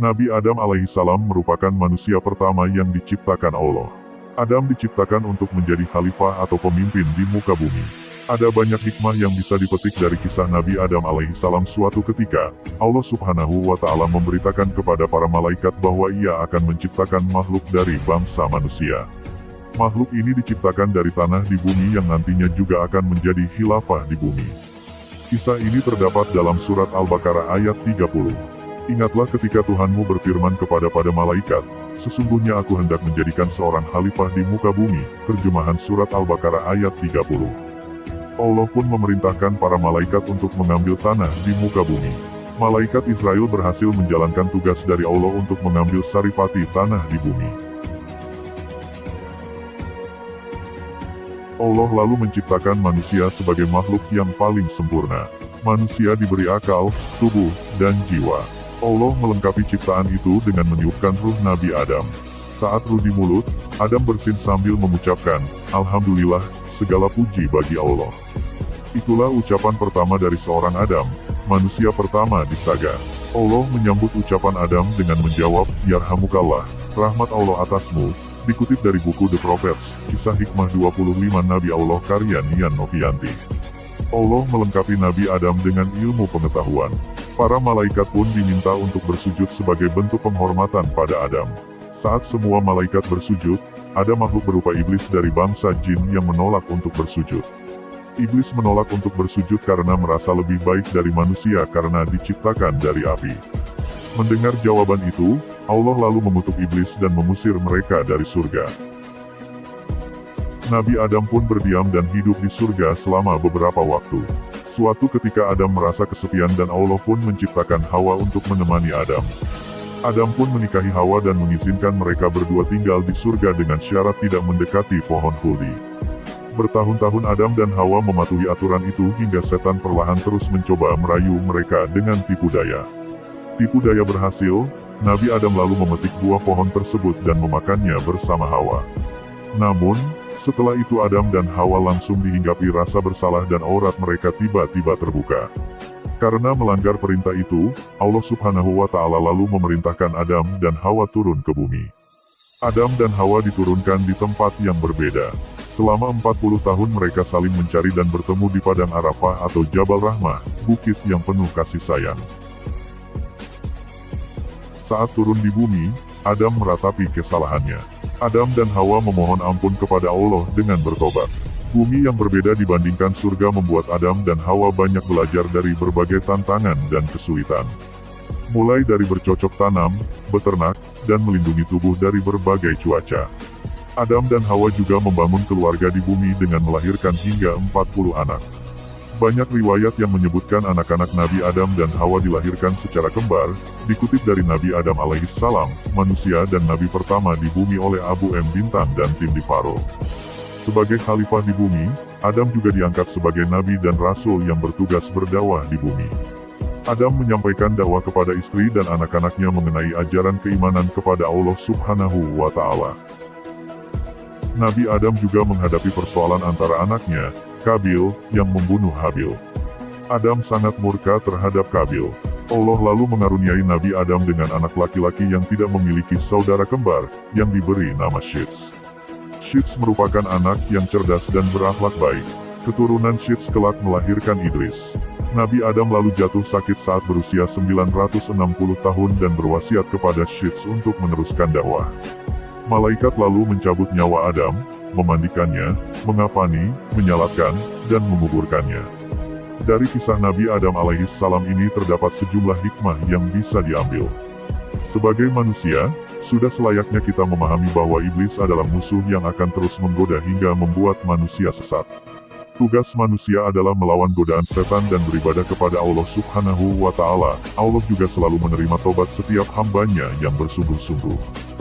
Nabi Adam alaihissalam merupakan manusia pertama yang diciptakan Allah. Adam diciptakan untuk menjadi khalifah atau pemimpin di muka bumi. Ada banyak hikmah yang bisa dipetik dari kisah Nabi Adam alaihissalam. Suatu ketika, Allah subhanahu wa ta'ala memberitakan kepada para malaikat bahwa ia akan menciptakan makhluk dari bangsa manusia. Makhluk ini diciptakan dari tanah di bumi yang nantinya juga akan menjadi khilafah di bumi. Kisah ini terdapat dalam surat Al-Baqarah ayat 30. Ingatlah ketika Tuhanmu berfirman kepada malaikat, sesungguhnya aku hendak menjadikan seorang khalifah di muka bumi. Terjemahan surat Al-Baqarah ayat 30. Allah pun memerintahkan para malaikat untuk mengambil tanah di muka bumi. Malaikat Israel berhasil menjalankan tugas dari Allah untuk mengambil saripati tanah di bumi. Allah lalu menciptakan manusia sebagai makhluk yang paling sempurna. Manusia diberi akal, tubuh, dan jiwa. Allah melengkapi ciptaan itu dengan meniupkan ruh Nabi Adam. Saat ruh di mulut, Adam bersin sambil mengucapkan, Alhamdulillah, segala puji bagi Allah. Itulah ucapan pertama dari seorang Adam, manusia pertama di saga. Allah menyambut ucapan Adam dengan menjawab, Yarhamukallah, rahmat Allah atasmu, dikutip dari buku The Prophets, Kisah Hikmah 25 Nabi Allah karya Nian Novianti. Allah melengkapi Nabi Adam dengan ilmu pengetahuan. Para malaikat pun diminta untuk bersujud sebagai bentuk penghormatan pada Adam. Saat semua malaikat bersujud, ada makhluk berupa iblis dari bangsa jin yang menolak untuk bersujud. Iblis menolak untuk bersujud karena merasa lebih baik dari manusia karena diciptakan dari api. Mendengar jawaban itu, Allah lalu mengutuk iblis dan mengusir mereka dari surga. Nabi Adam pun berdiam dan hidup di surga selama beberapa waktu. Suatu ketika Adam merasa kesepian dan Allah pun menciptakan Hawa untuk menemani Adam. Adam pun menikahi Hawa dan mengizinkan mereka berdua tinggal di surga dengan syarat tidak mendekati pohon khuldi. Bertahun-tahun Adam dan Hawa mematuhi aturan itu hingga setan perlahan terus mencoba merayu mereka dengan tipu daya. Tipu daya berhasil, Nabi Adam lalu memetik buah pohon tersebut dan memakannya bersama Hawa. Namun, setelah itu Adam dan Hawa langsung dihinggapi rasa bersalah dan aurat mereka tiba-tiba terbuka. Karena melanggar perintah itu, Allah subhanahu wa ta'ala lalu memerintahkan Adam dan Hawa turun ke bumi. Adam dan Hawa diturunkan di tempat yang berbeda. Selama 40 tahun mereka saling mencari dan bertemu di Padang Arafah atau Jabal Rahmah, bukit yang penuh kasih sayang. Saat turun di bumi, Adam meratapi kesalahannya. Adam dan Hawa memohon ampun kepada Allah dengan bertobat. Bumi yang berbeda dibandingkan surga membuat Adam dan Hawa banyak belajar dari berbagai tantangan dan kesulitan. Mulai dari bercocok tanam, beternak, dan melindungi tubuh dari berbagai cuaca. Adam dan Hawa juga membangun keluarga di bumi dengan melahirkan hingga 40 anak. Banyak riwayat yang menyebutkan anak-anak Nabi Adam dan Hawa dilahirkan secara kembar, dikutip dari Nabi Adam alaihissalam, manusia dan nabi pertama di bumi oleh Abu M. Bintang dan tim di Faro. Sebagai khalifah di bumi, Adam juga diangkat sebagai nabi dan rasul yang bertugas berdakwah di bumi. Adam menyampaikan dakwah kepada istri dan anak-anaknya mengenai ajaran keimanan kepada Allah subhanahu wa ta'ala. Nabi Adam juga menghadapi persoalan antara anaknya, Kabil, yang membunuh Habil. Adam sangat murka terhadap Kabil. Allah lalu mengaruniai Nabi Adam dengan anak laki-laki yang tidak memiliki saudara kembar, yang diberi nama Syits. Syits merupakan anak yang cerdas dan berakhlak baik. Keturunan Syits kelak melahirkan Idris. Nabi Adam lalu jatuh sakit saat berusia 960 tahun dan berwasiat kepada Syits untuk meneruskan dakwah. Malaikat lalu mencabut nyawa Adam, memandikannya, mengafani, menyalatkan, dan menguburkannya. Dari kisah Nabi Adam alaihissalam ini terdapat sejumlah hikmah yang bisa diambil. Sebagai manusia, sudah selayaknya kita memahami bahwa iblis adalah musuh yang akan terus menggoda hingga membuat manusia sesat. Tugas manusia adalah melawan godaan setan dan beribadah kepada Allah subhanahu wa ta'ala. Allah juga selalu menerima tobat setiap hambanya yang bersungguh-sungguh.